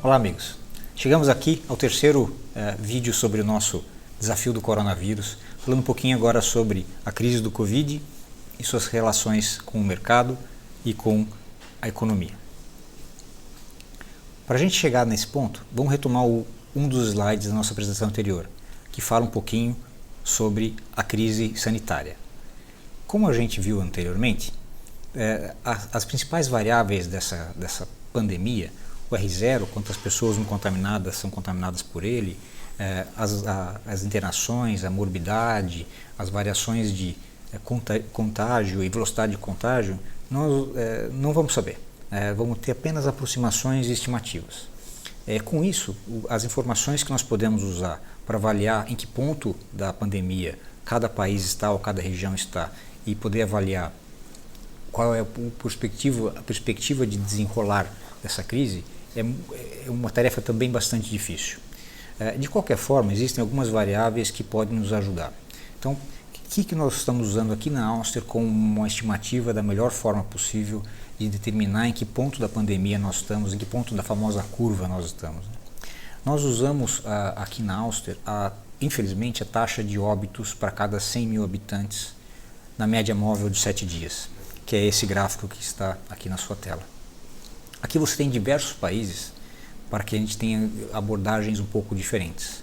Olá amigos, chegamos aqui ao terceiro vídeo sobre o nosso desafio do coronavírus, falando um pouquinho agora sobre a crise do Covid e suas relações com o mercado e com a economia. Para a gente chegar nesse ponto, vamos retomar um dos slides da nossa apresentação anterior, que fala um pouquinho sobre a crise sanitária. Como a gente viu anteriormente, as principais variáveis dessa pandemia, o R0, quantas pessoas não contaminadas são contaminadas por ele, as internações, a morbidade, as variações de contágio e velocidade de contágio, nós não vamos saber. Vamos ter apenas aproximações e estimativas. Com isso, as informações que nós podemos usar para avaliar em que ponto da pandemia cada país está ou cada região está e poder avaliar qual é a perspectiva de desenrolar dessa crise é uma tarefa também bastante difícil. De qualquer forma, existem algumas variáveis que podem nos ajudar. Então, o que nós estamos usando aqui na Auster como uma estimativa da melhor forma possível de determinar em que ponto da pandemia nós estamos, em que ponto da famosa curva nós estamos. Nós usamos aqui na Auster, infelizmente, a taxa de óbitos para cada 100 mil habitantes na média móvel de 7 dias, que é esse gráfico que está aqui na sua tela. Aqui você tem diversos países para que a gente tenha abordagens um pouco diferentes.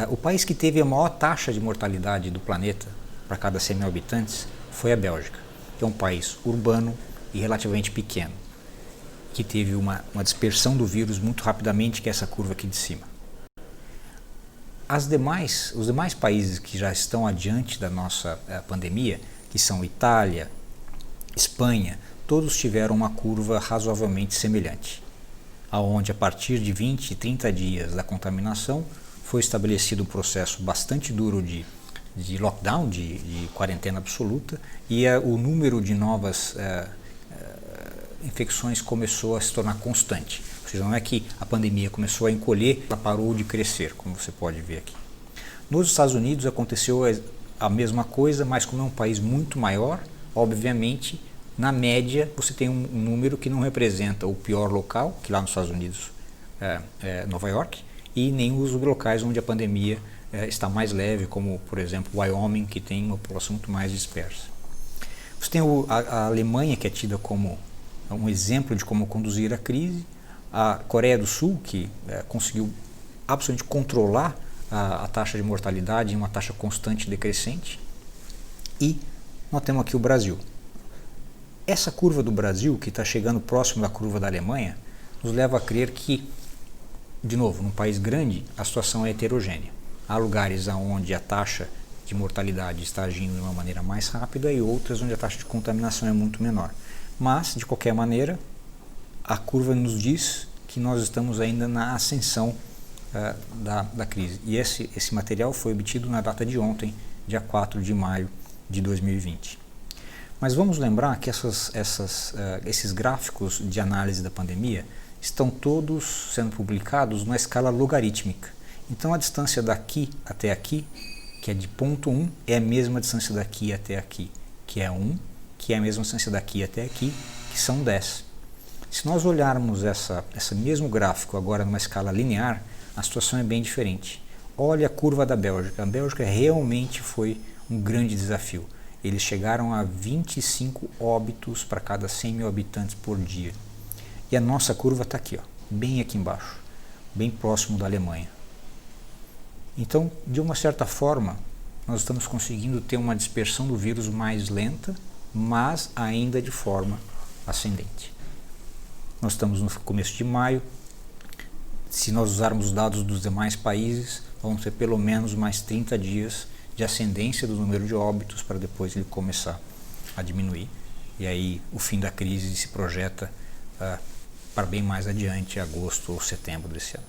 O país que teve a maior taxa de mortalidade do planeta para cada 100 mil habitantes foi a Bélgica, que é um país urbano e relativamente pequeno, que teve uma dispersão do vírus muito rapidamente, que é essa curva aqui de cima. Os demais países que já estão adiante da nossa pandemia, que são Itália, Espanha, todos tiveram uma curva razoavelmente semelhante, aonde a partir de 20 e 30 dias da contaminação foi estabelecido um processo bastante duro de lockdown, de quarentena absoluta, e o número de novas infecções começou a se tornar constante. Ou seja, não é que a pandemia começou a encolher, ela parou de crescer, como você pode ver aqui. Nos Estados Unidos aconteceu a mesma coisa, mas como é um país muito maior, obviamente, na média, você tem um número que não representa o pior local, que lá nos Estados Unidos é Nova York, e nem os locais onde a pandemia está mais leve, como, por exemplo, Wyoming, que tem uma população muito mais dispersa. Você tem a Alemanha, que é tida como um exemplo de como conduzir a crise, a Coreia do Sul, que conseguiu absolutamente controlar a taxa de mortalidade em uma taxa constante decrescente, e nós temos aqui o Brasil. Essa curva do Brasil, que está chegando próximo da curva da Alemanha, nos leva a crer que, de novo, num país grande, a situação é heterogênea. Há lugares onde a taxa de mortalidade está agindo de uma maneira mais rápida e outras onde a taxa de contaminação é muito menor. Mas, de qualquer maneira, a curva nos diz que nós estamos ainda na ascensão da crise. E esse material foi obtido na data de ontem, dia 4 de maio de 2020. Mas vamos lembrar que esses gráficos de análise da pandemia estão todos sendo publicados na escala logarítmica. Então a distância daqui até aqui, que é de ponto 1, é a mesma distância daqui até aqui, que é 1, que é a mesma distância daqui até aqui, que são 10. Se nós olharmos esse mesmo gráfico agora numa escala linear, a situação é bem diferente. Olha a curva da Bélgica. A Bélgica realmente foi um grande desafio. Eles chegaram a 25 óbitos para cada 100 mil habitantes por dia. E a nossa curva está aqui, bem aqui embaixo, bem próximo da Alemanha. Então, de uma certa forma, nós estamos conseguindo ter uma dispersão do vírus mais lenta, mas ainda de forma ascendente. Nós estamos no começo de maio. Se nós usarmos os dados dos demais países, vamos ter pelo menos mais 30 dias de ascendência do número de óbitos para depois ele começar a diminuir. E aí o fim da crise se projeta para bem mais adiante, agosto ou setembro desse ano.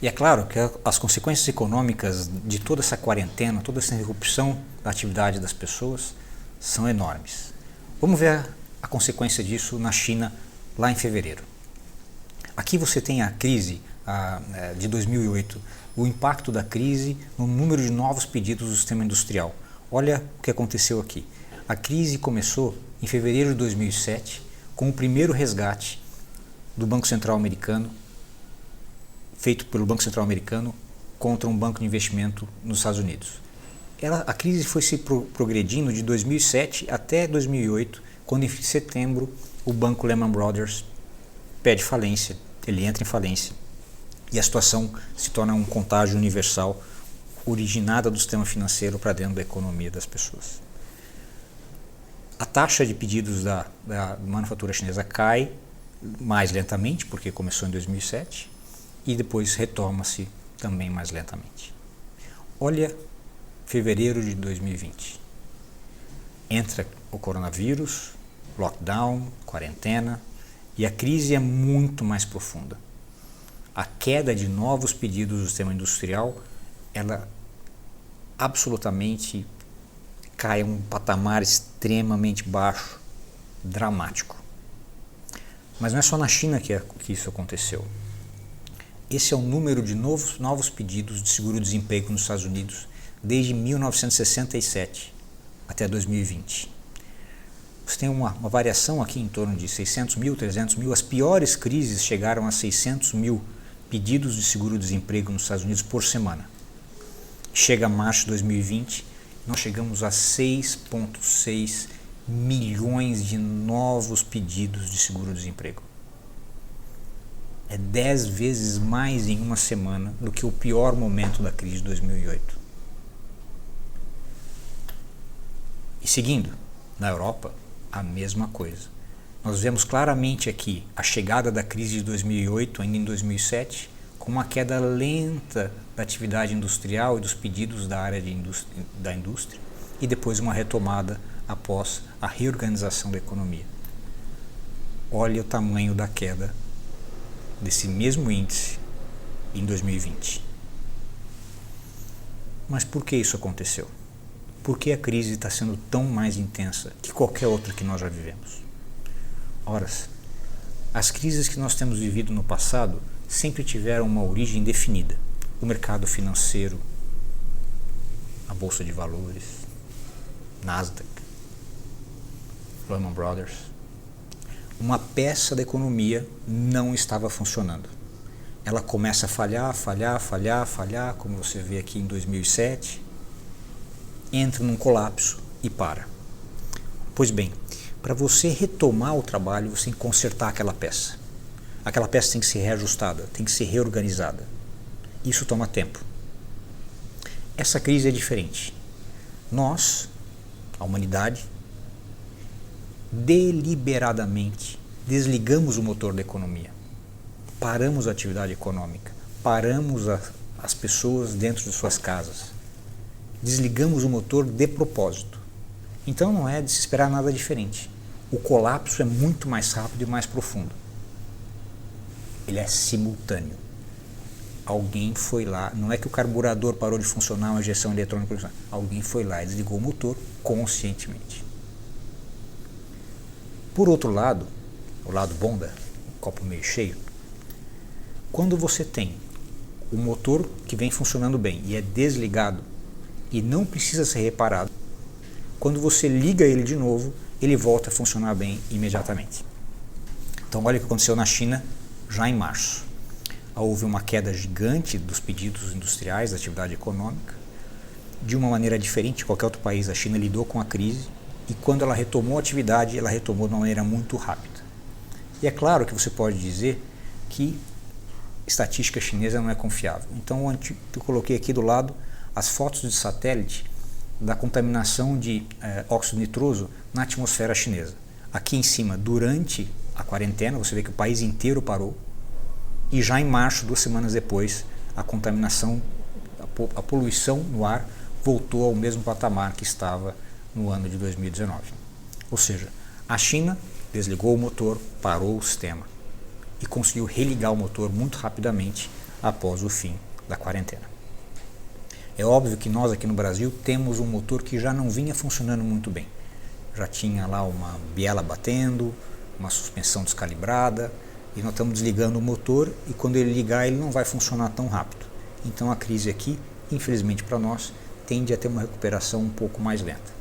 E é claro que as consequências econômicas de toda essa quarentena, toda essa interrupção da atividade das pessoas são enormes. Vamos ver a consequência disso na China lá em fevereiro. Aqui você tem a crise de 2008, o impacto da crise no número de novos pedidos do sistema industrial. Olha o que aconteceu aqui. A crise começou em fevereiro de 2007 com o primeiro resgate do Banco Central americano feito pelo Banco Central Americano contra um banco de investimento nos Estados Unidos. A crise foi se progredindo de 2007 até 2008, quando em setembro o banco Lehman Brothers pede falência, ele entra em falência e a situação se torna um contágio universal originada do sistema financeiro para dentro da economia das pessoas. A taxa de pedidos da manufatura chinesa cai mais lentamente, porque começou em 2007, e depois retoma-se também mais lentamente. Olha fevereiro de 2020. Entra o coronavírus, lockdown, quarentena, e a crise é muito mais profunda. A queda de novos pedidos do sistema industrial, ela absolutamente cai a um patamar extremamente baixo, dramático. Mas não é só na China que isso aconteceu. Esse é o número de novos pedidos de seguro-desemprego nos Estados Unidos desde 1967 até 2020. Você tem uma variação aqui em torno de 600 mil, 300 mil. As piores crises chegaram a 600 mil pedidos de seguro-desemprego nos Estados Unidos por semana. Chega a março de 2020, nós chegamos a 6,6 milhões de novos pedidos de seguro-desemprego. É 10 vezes mais em uma semana do que o pior momento da crise de 2008. E seguindo, na Europa, a mesma coisa. Nós vemos claramente aqui a chegada da crise de 2008, ainda em 2007, com uma queda lenta da atividade industrial e dos pedidos da área da indústria, e depois uma retomada após a reorganização da economia. Olha o tamanho da queda desse mesmo índice em 2020. Mas por que isso aconteceu? Por que a crise está sendo tão mais intensa que qualquer outra que nós já vivemos? Ora, as crises que nós temos vivido no passado sempre tiveram uma origem definida. O mercado financeiro, a Bolsa de Valores, Nasdaq, Lehman Brothers. Uma peça da economia não estava funcionando. Ela começa a falhar, como você vê aqui em 2007, entra num colapso e para. Pois bem, para você retomar o trabalho, você tem que consertar aquela peça. Aquela peça tem que ser reajustada, tem que ser reorganizada. Isso toma tempo. Essa crise é diferente. Nós, a humanidade, deliberadamente desligamos o motor da economia. Paramos a atividade econômica, paramos as pessoas dentro de suas casas. Desligamos o motor de propósito. Então não é de se esperar nada diferente. O colapso é muito mais rápido e mais profundo. Ele é simultâneo. Alguém foi lá, não é que o carburador parou de funcionar, uma injeção eletrônica, alguém foi lá e desligou o motor conscientemente. Por outro lado, o lado bom do copo meio cheio, quando você tem o motor que vem funcionando bem e é desligado e não precisa ser reparado, quando você liga ele de novo, ele volta a funcionar bem imediatamente. Então olha o que aconteceu na China já em março. Houve uma queda gigante dos pedidos industriais, da atividade econômica. De uma maneira diferente de qualquer outro país, a China lidou com a crise e quando ela retomou a atividade, ela retomou de uma maneira muito rápida. E é claro que você pode dizer que estatística chinesa não é confiável. Então eu coloquei aqui do lado as fotos de satélite da contaminação de óxido nitroso na atmosfera chinesa. Aqui em cima, durante a quarentena, você vê que o país inteiro parou. E já em março, 2 semanas depois, a contaminação, a poluição no ar voltou ao mesmo patamar que estava no ano de 2019. Ou seja, a China desligou o motor, parou o sistema e conseguiu religar o motor muito rapidamente após o fim da quarentena. É óbvio que nós aqui no Brasil temos um motor que já não vinha funcionando muito bem. Já tinha lá uma biela batendo, uma suspensão descalibrada, e nós estamos desligando o motor e quando ele ligar ele não vai funcionar tão rápido. Então a crise aqui, infelizmente para nós, tende a ter uma recuperação um pouco mais lenta.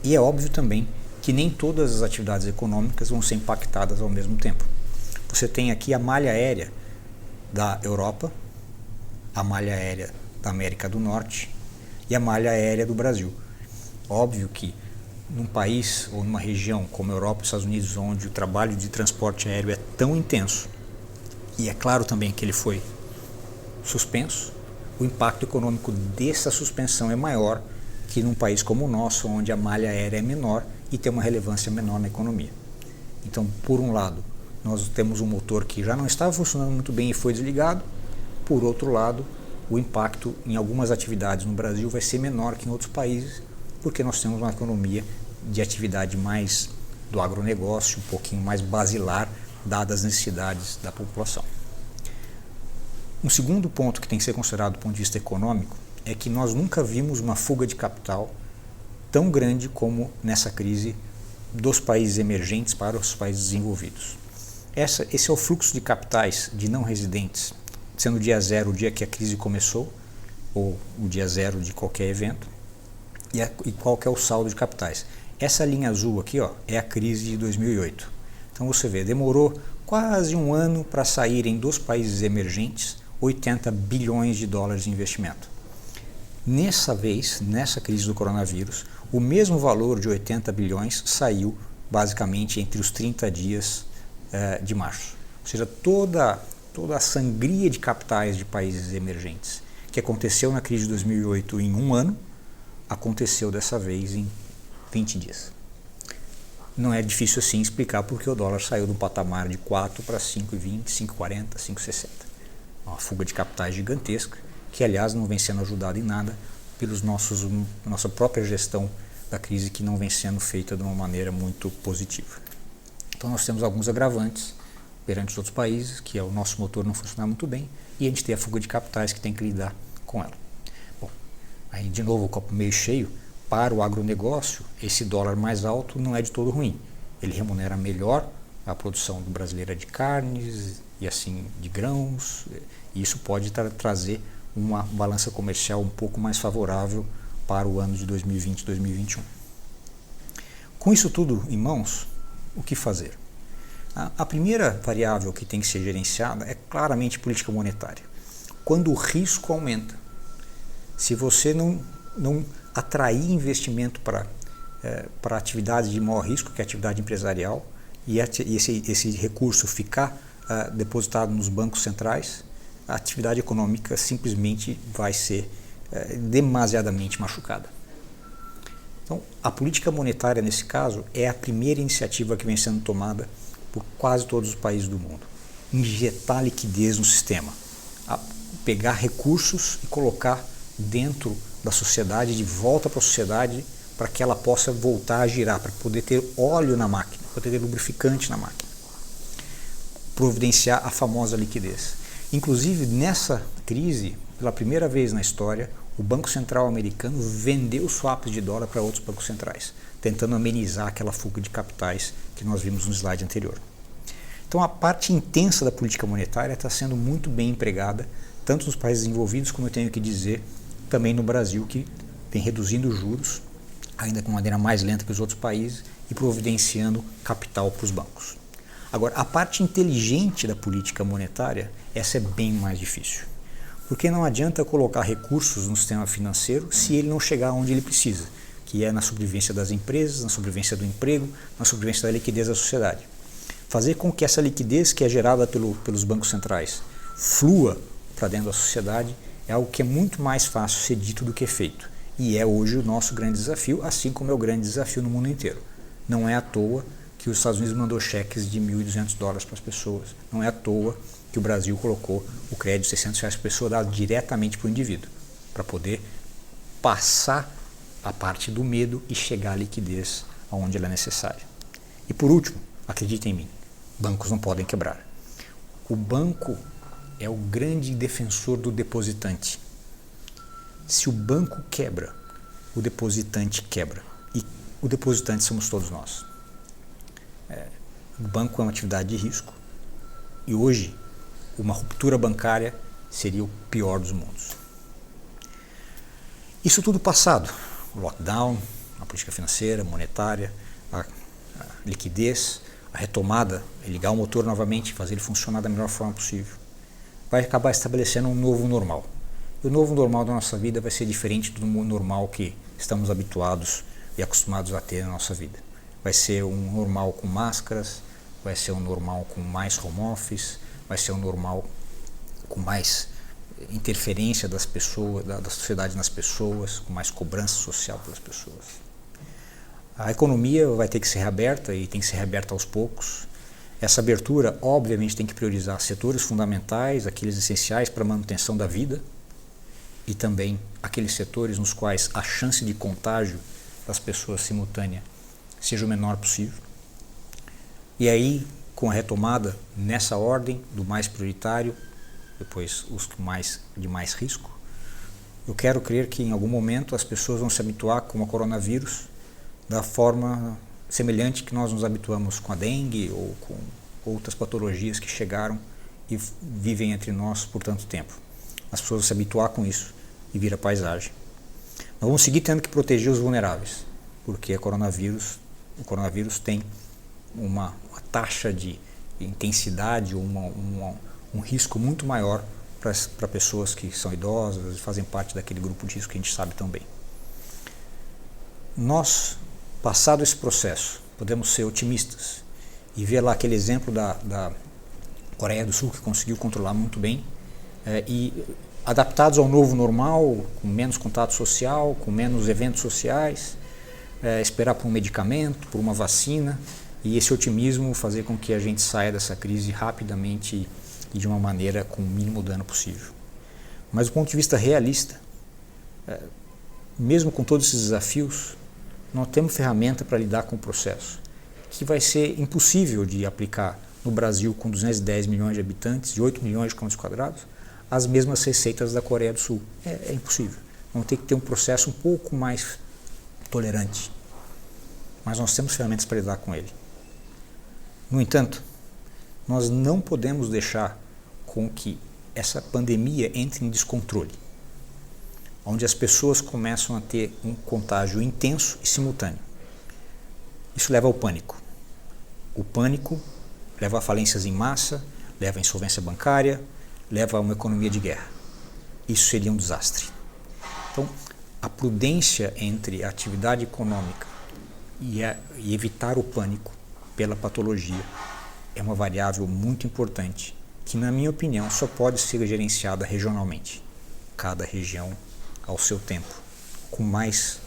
E é óbvio também que nem todas as atividades econômicas vão ser impactadas ao mesmo tempo. Você tem aqui a malha aérea da Europa, a malha aérea da América do Norte e a malha aérea do Brasil. Óbvio que num país ou numa região como a Europa e os Estados Unidos, onde o trabalho de transporte aéreo é tão intenso, e é claro também que ele foi suspenso, o impacto econômico dessa suspensão é maior que num país como o nosso, onde a malha aérea é menor e tem uma relevância menor na economia. Então, por um lado, nós temos um motor que já não estava funcionando muito bem e foi desligado. Por outro lado, o impacto em algumas atividades no Brasil vai ser menor que em outros países, porque nós temos uma economia de atividade mais do agronegócio, um pouquinho mais basilar, dadas as necessidades da população. Um segundo ponto que tem que ser considerado do ponto de vista econômico é que nós nunca vimos uma fuga de capital tão grande como nessa crise dos países emergentes para os países desenvolvidos. Esse é o fluxo de capitais de não residentes, sendo o dia zero o dia que a crise começou, ou o dia zero de qualquer evento, e qual que é o saldo de capitais. Essa linha azul aqui, ó, é a crise de 2008. Então você vê, demorou quase um ano para saírem dos países emergentes 80 bilhões de dólares de investimento. Nessa vez, nessa crise do coronavírus, o mesmo valor de 80 bilhões saiu basicamente entre os 30 dias de março. Ou seja, toda a sangria de capitais de países emergentes que aconteceu na crise de 2008 em um ano, aconteceu dessa vez em 20 dias. Não é difícil assim explicar porque o dólar saiu do patamar de 4 para 5,20, 5,40, 5,60. Uma fuga de capitais gigantesca, que aliás não vem sendo ajudada em nada pelos nossa própria gestão da crise, que não vem sendo feita de uma maneira muito positiva. Então nós temos alguns agravantes perante os outros países, que é o nosso motor não funcionar muito bem, e a gente tem a fuga de capitais que tem que lidar com ela. Bom, aí de novo o copo meio cheio. Para o agronegócio, esse dólar mais alto não é de todo ruim. Ele remunera melhor a produção brasileira de carnes e assim de grãos, e isso pode trazer uma balança comercial um pouco mais favorável para o ano de 2020 e 2021. Com isso tudo em mãos, o que fazer? A primeira variável que tem que ser gerenciada é claramente política monetária. Quando o risco aumenta, se você não atrair investimento para atividades de maior risco, que é a atividade empresarial, e esse recurso ficar depositado nos bancos centrais, a atividade econômica simplesmente vai ser demasiadamente machucada. Então, a política monetária, nesse caso, é a primeira iniciativa que vem sendo tomada por quase todos os países do mundo. Injetar liquidez no sistema, pegar recursos e colocar dentro da sociedade, de volta para a sociedade, para que ela possa voltar a girar, para poder ter óleo na máquina, poder ter lubrificante na máquina. Providenciar a famosa liquidez. Inclusive, nessa crise, pela primeira vez na história, o Banco Central americano vendeu swaps de dólar para outros bancos centrais, tentando amenizar aquela fuga de capitais que nós vimos no slide anterior. Então, a parte intensa da política monetária está sendo muito bem empregada, tanto nos países desenvolvidos, como eu tenho que dizer, também no Brasil, que vem reduzindo os juros, ainda de maneira mais lenta que os outros países, e providenciando capital para os bancos. Agora, a parte inteligente da política monetária, essa é bem mais difícil. Porque não adianta colocar recursos no sistema financeiro se ele não chegar onde ele precisa, que é na sobrevivência das empresas, na sobrevivência do emprego, na sobrevivência da liquidez da sociedade. Fazer com que essa liquidez que é gerada pelos bancos centrais flua para dentro da sociedade é algo que é muito mais fácil ser dito do que feito. E é hoje o nosso grande desafio, assim como é o grande desafio no mundo inteiro. Não é à toa que os Estados Unidos mandou cheques de $1.200 para as pessoas. Não é à toa que o Brasil colocou o crédito de R$600 por pessoa dado diretamente para o indivíduo, para poder passar a parte do medo e chegar à liquidez aonde ela é necessária. E por último, acredite em mim, bancos não podem quebrar. O banco é o grande defensor do depositante. Se o banco quebra, o depositante quebra. E o depositante somos todos nós. O banco é uma atividade de risco. E hoje, uma ruptura bancária seria o pior dos mundos. Isso tudo passado. O lockdown, a política financeira, monetária, a liquidez, a retomada, ligar o motor novamente, fazer ele funcionar da melhor forma possível. vai acabar estabelecendo um novo normal. E o novo normal da nossa vida vai ser diferente do normal que estamos habituados e acostumados a ter na nossa vida. Vai ser um normal com máscaras, vai ser um normal com mais home office, vai ser um normal com mais interferência das pessoas, da sociedade nas pessoas, com mais cobrança social pelas pessoas. A economia vai ter que ser reaberta e tem que ser reaberta aos poucos. Essa abertura, obviamente, tem que priorizar setores fundamentais, aqueles essenciais para a manutenção da vida, e também aqueles setores nos quais a chance de contágio das pessoas simultânea seja o menor possível. E aí, com a retomada nessa ordem do mais prioritário, depois os de mais risco, eu quero crer que em algum momento as pessoas vão se habituar com o coronavírus da forma semelhante que nós nos habituamos com a dengue ou com outras patologias que chegaram e vivem entre nós por tanto tempo. As pessoas vão se habituar com isso e vira paisagem. Nós vamos seguir tendo que proteger os vulneráveis, porque o coronavírus tem uma taxa de intensidade, um risco muito maior para pessoas que são idosas e fazem parte daquele grupo de risco que a gente sabe tão bem. Nós, passado esse processo, podemos ser otimistas e ver lá aquele exemplo da Coreia do Sul, que conseguiu controlar muito bem, e adaptados ao novo normal, com menos contato social, com menos eventos sociais, esperar por um medicamento, por uma vacina, e esse otimismo fazer com que a gente saia dessa crise rapidamente e de uma maneira com o mínimo dano possível. Mas do ponto de vista realista, mesmo com todos esses desafios, nós temos ferramenta para lidar com o processo, que vai ser impossível de aplicar no Brasil, com 210 milhões de habitantes e 8 milhões de quilômetros quadrados, as mesmas receitas da Coreia do Sul. É impossível. Vamos ter que ter um processo um pouco mais tolerante. Mas nós temos ferramentas para lidar com ele. No entanto, nós não podemos deixar com que essa pandemia entre em descontrole, onde as pessoas começam a ter um contágio intenso e simultâneo. Isso leva ao pânico. O pânico leva a falências em massa, leva à insolvência bancária, leva a uma economia de guerra. Isso seria um desastre. Então, a prudência entre a atividade econômica e evitar o pânico pela patologia é uma variável muito importante, que, na minha opinião, só pode ser gerenciada regionalmente, cada região ao seu tempo, com mais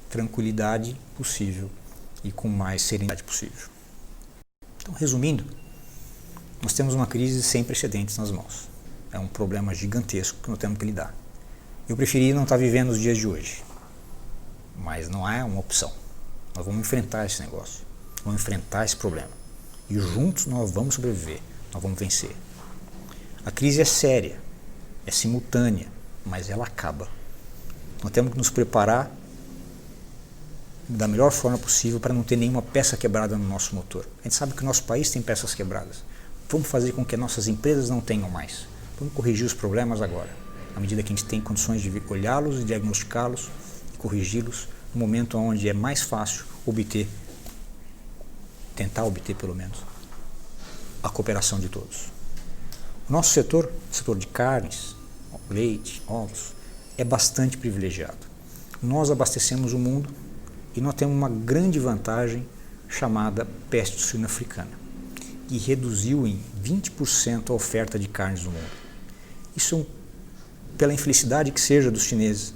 tranquilidade possível e com mais serenidade possível. Então, resumindo, nós temos uma crise sem precedentes nas mãos. É um problema gigantesco que nós temos que lidar. Eu preferi não estar vivendo os dias de hoje, mas não é uma opção. Nós vamos enfrentar esse negócio, vamos enfrentar esse problema. E juntos nós vamos sobreviver, nós vamos vencer. A crise é séria, é simultânea, mas ela acaba. Nós temos que nos preparar da melhor forma possível para não ter nenhuma peça quebrada no nosso motor. A gente sabe que o nosso país tem peças quebradas. Vamos fazer com que nossas empresas não tenham mais. Vamos corrigir os problemas agora, à medida que a gente tem condições de olhá-los e diagnosticá-los e corrigi-los no momento onde é mais fácil tentar obter pelo menos, a cooperação de todos. O nosso setor de carnes, leite, ovos, é bastante privilegiado. Nós abastecemos o mundo e nós temos uma grande vantagem chamada peste suína africana, que reduziu em 20% a oferta de carnes no mundo. Isso, pela infelicidade que seja dos chineses,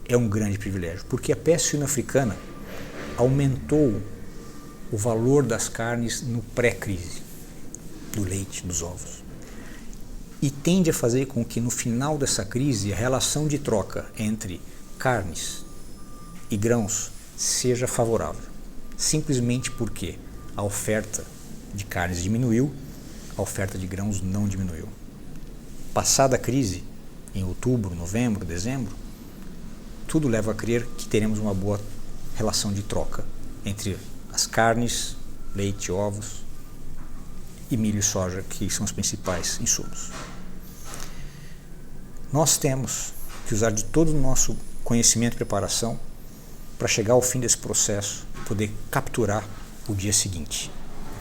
é um grande privilégio, porque a peste suína africana aumentou o valor das carnes no pré-crise, do leite, dos ovos. E tende a fazer com que no final dessa crise a relação de troca entre carnes e grãos seja favorável, simplesmente porque a oferta de carnes diminuiu, a oferta de grãos não diminuiu. Passada a crise, em outubro, novembro, dezembro, tudo leva a crer que teremos uma boa relação de troca entre as carnes, leite, ovos e milho e soja, que são os principais insumos. Nós temos que usar de todo o nosso conhecimento e preparação para chegar ao fim desse processo e poder capturar o dia seguinte,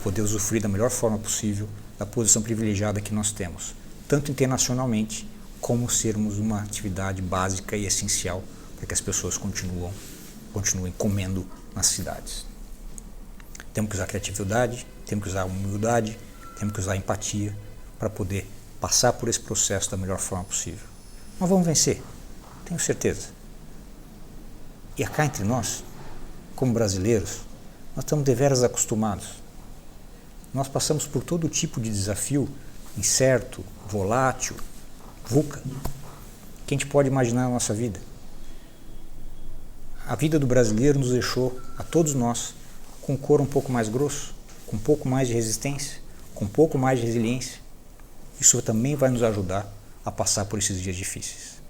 poder usufruir da melhor forma possível da posição privilegiada que nós temos tanto internacionalmente, como sermos uma atividade básica e essencial para que as pessoas continuem comendo nas cidades. Temos que usar criatividade, temos que usar humildade, temos que usar empatia para poder passar por esse processo da melhor forma possível. Nós vamos vencer, tenho certeza. E cá entre nós, como brasileiros, nós estamos deveras acostumados. Nós passamos por todo tipo de desafio incerto, volátil, VUCA, que a gente pode imaginar na nossa vida. A vida do brasileiro nos deixou, a todos nós, com o couro um pouco mais grosso, com um pouco mais de resistência, com um pouco mais de resiliência. Isso também vai nos ajudar a passar por esses dias difíceis.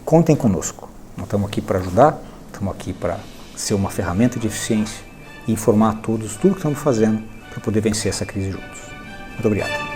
Contem conosco. Nós estamos aqui para ajudar, estamos aqui para ser uma ferramenta de eficiência e informar a todos tudo que estamos fazendo para poder vencer essa crise juntos. Muito obrigado.